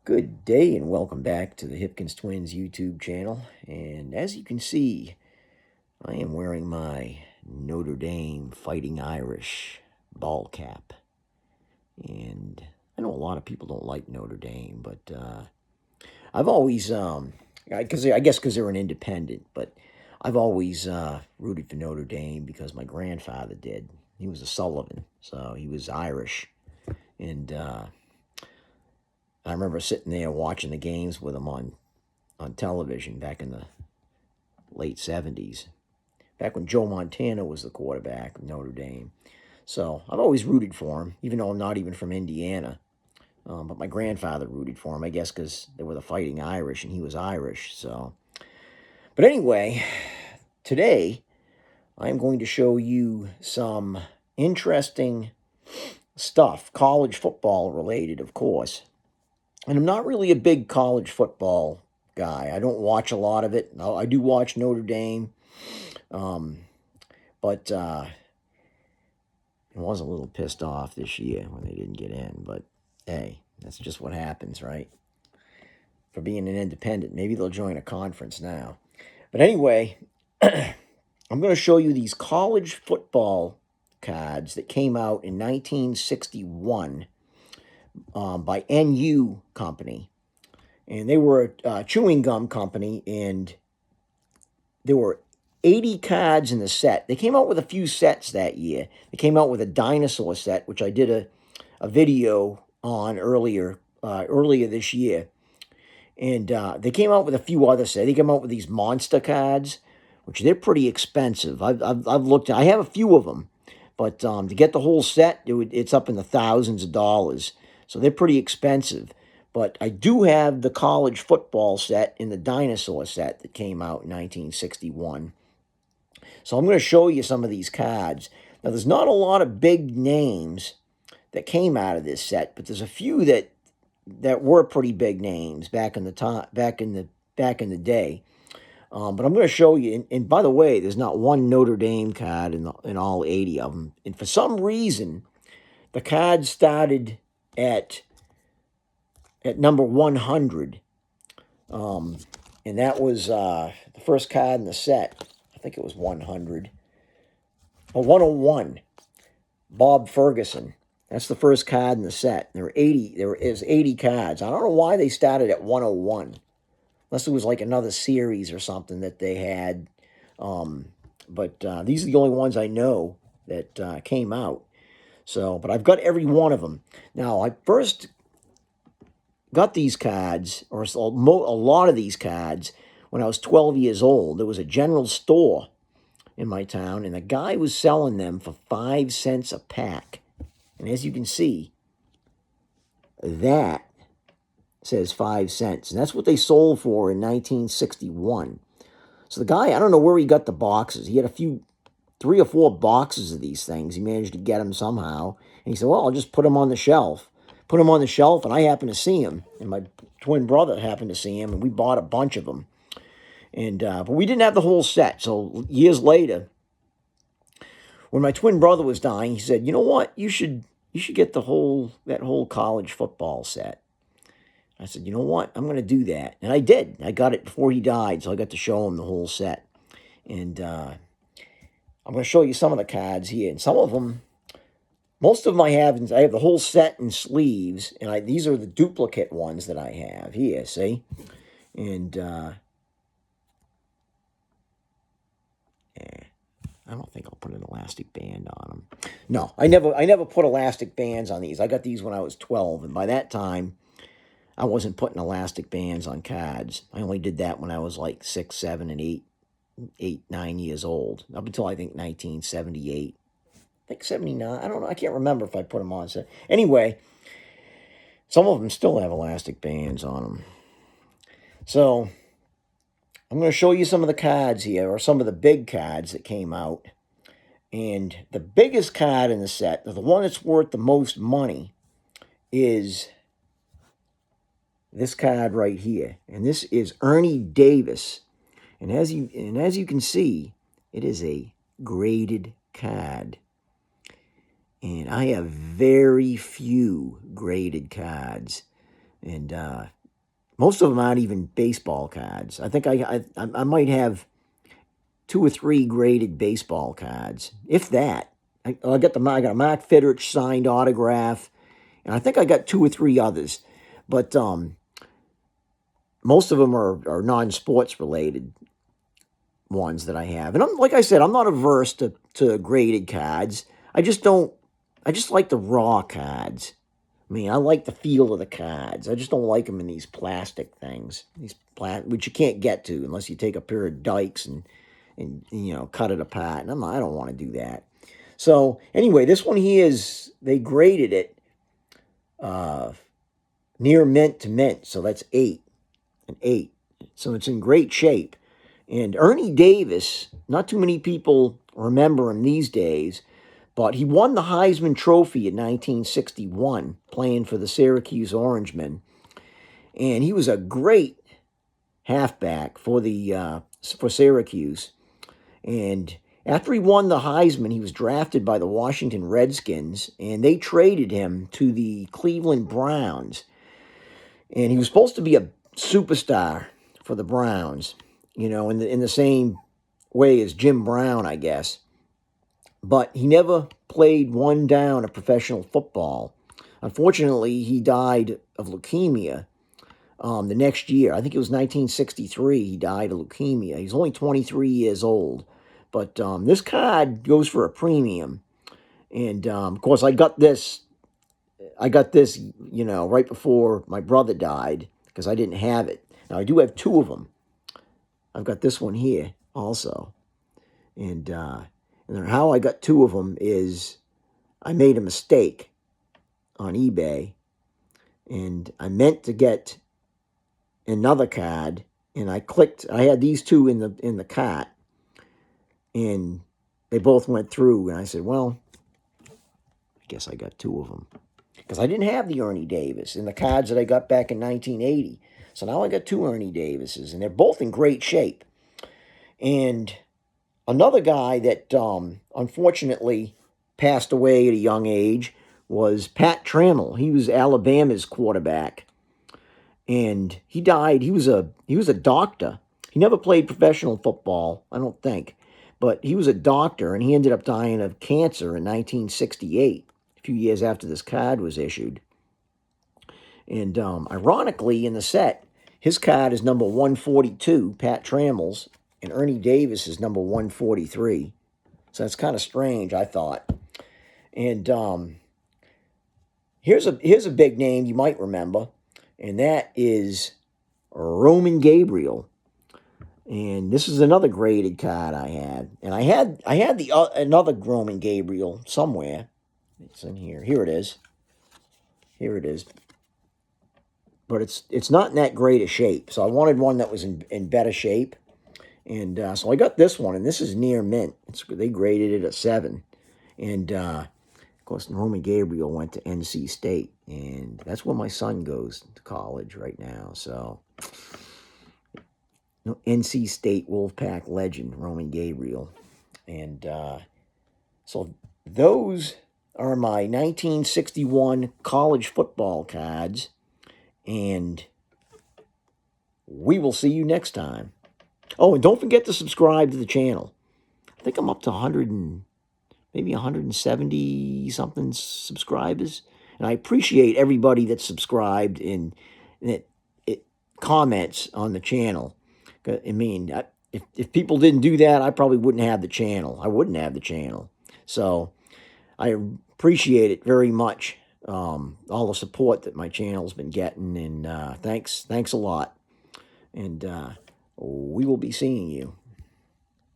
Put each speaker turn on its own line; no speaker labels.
Good day and welcome back to the Hipkins Twins YouTube channel. And as you can see, I am wearing my Notre Dame Fighting Irish ball cap. And I know a lot of people don't like Notre Dame, but I've always, I guess because they're an independent, but I've always rooted for Notre Dame because my grandfather did. He was a Sullivan, so he was Irish. And I remember sitting there watching the games with him on television back in the late 70s, back when Joe Montana was the quarterback of Notre Dame. So I've always rooted for him, even though I'm not even from Indiana. But my grandfather rooted for him, I guess, because they were the Fighting Irish and he was Irish. So, but anyway, today I'm going to show you some interesting stuff, college football related, of course. And I'm not really a big college football guy. I don't watch a lot of it. I do watch Notre Dame, but I was a little pissed off this year when they didn't get in. But hey, that's just what happens, right? For being an independent, maybe they'll join a conference now. But anyway, I'm going to show you these college football cards that came out in 1961 by NU Company. And they were a chewing gum company, and there were 80 cards in the set. They came out with a few sets that year. They came out with a dinosaur set, which I did a video on earlier this year. And they came out with a few other sets. They came out with these monster cards, which they're pretty expensive. I've looked. I have a few of them, but to get the whole set, it's up in the thousands of dollars. So they're pretty expensive. But I do have the college football set and the dinosaur set that came out in 1961. So I'm going to show you some of these cards. Now, there's not a lot of big names that came out of this set, but there's a few that were pretty big names back in the day. But I'm going to show you. And by the way, there's not one Notre Dame card in all 80 of them. And for some reason, the cards started at number 100. And that was the first card in the set. I think it was 100. Oh, 101. Bob Ferguson. That's the first card in the set. There is 80 cards. I don't know why they started at 101. Unless it was like another series or something that they had. But these are the only ones I know that came out. So, but I've got every one of them. Now, I first got these cards, or a lot of these cards, when I was 12 years old. There was a general store in my town, and the guy was selling them for 5 cents a pack. And as you can see, that says 5 cents. And that's what they sold for in 1961. So the guy, I don't know where he got the boxes. He had 3 or 4 boxes of these things. He managed to get them somehow. And he said, well, I'll just put them on the shelf. Put them on the shelf, and I happened to see him. And my twin brother happened to see him, and we bought a bunch of them. And but we didn't have the whole set. So years later, when my twin brother was dying, he said, you know what? You should get that whole college football set. I said, you know what? I'm going to do that. And I did. I got it before he died, so I got to show him the whole set. And I'm going to show you some of the cards here. And some of them, most of them I have the whole set in sleeves. And these are the duplicate ones that I have here, see? And I don't think I'll put an elastic band on them. No, I never put elastic bands on these. I got these when I was 12. And by that time, I wasn't putting elastic bands on cards. I only did that when I was like 6, 7, and 9 years old. Up until I think 1978. I think 79. I don't know. I can't remember if I put them on. So anyway, some of them still have elastic bands on them. So I'm going to show you some of the cards here, or some of the big cards that came out. And the biggest card in the set, the one that's worth the most money, is this card right here. And this is Ernie Davis. And as you can see, it is a graded card. And I have very few graded cards. And Most of them aren't even baseball cards. I think I might have 2 or 3 graded baseball cards, if that. I got a Mark Fidrich signed autograph, and I think I got 2 or 3 others, but most of them are non-sports related ones that I have. And like I said, I'm not averse to graded cards. I just like the raw cards. I mean, I like the feel of the cards. I just don't like them in these plastic things, which you can't get to unless you take a pair of dikes and cut it apart. And I don't want to do that. So anyway, this one here they graded it near mint to mint, so that's 8, an 8. So it's in great shape. And Ernie Davis, not too many people remember him these days, but he won the Heisman Trophy in 1961 playing for the Syracuse Orangemen. And he was a great halfback for Syracuse. And after he won the Heisman, he was drafted by the Washington Redskins, and they traded him to the Cleveland Browns. And he was supposed to be a superstar for the Browns, in the same way as Jim Brown, I guess. But he never played one down of professional football. Unfortunately, he died of leukemia the next year. I think it was 1963 he died of leukemia. He's only 23 years old. But this card goes for a premium. And, of course, I got this, right before my brother died because I didn't have it. Now, I do have 2 of them. I've got this one here also. And how I got 2 of them is I made a mistake on eBay. And I meant to get another card. And I had these 2 in the cart. And they both went through, and I said, well, I guess I got 2 of them. Because I didn't have the Ernie Davis in the cards that I got back in 1980. So now I got 2 Ernie Davises, and they're both in great shape. And another guy that unfortunately passed away at a young age was Pat Trammell. He was Alabama's quarterback. And he died. He was a doctor. He never played professional football, I don't think. But he was a doctor, and he ended up dying of cancer in 1968, a few years after this card was issued. And ironically, in the set, his card is number 142, Pat Trammell's, and Ernie Davis is number 143. So that's kind of strange, I thought. And here's a big name you might remember, and that is Roman Gabriel. And this is another graded card I had. And I had another Roman Gabriel somewhere. It's in here. Here it is. Here it is. But it's not in that great a shape. So I wanted one that was in better shape. And so I got this one. And this is near mint. They graded it a 7. And, of course, Roman Gabriel went to NC State. And that's where my son goes to college right now. So NC State Wolfpack legend, Roman Gabriel. And so those are my 1961 college football cards. And we will see you next time. Oh, and don't forget to subscribe to the channel. I think I'm up to 170 something subscribers. And I appreciate everybody that's subscribed and it comments on the channel. I mean, if people didn't do that, I probably wouldn't have the channel. I wouldn't have the channel. So I appreciate it very much, all the support that my channel's been getting. And thanks a lot. And we will be seeing you.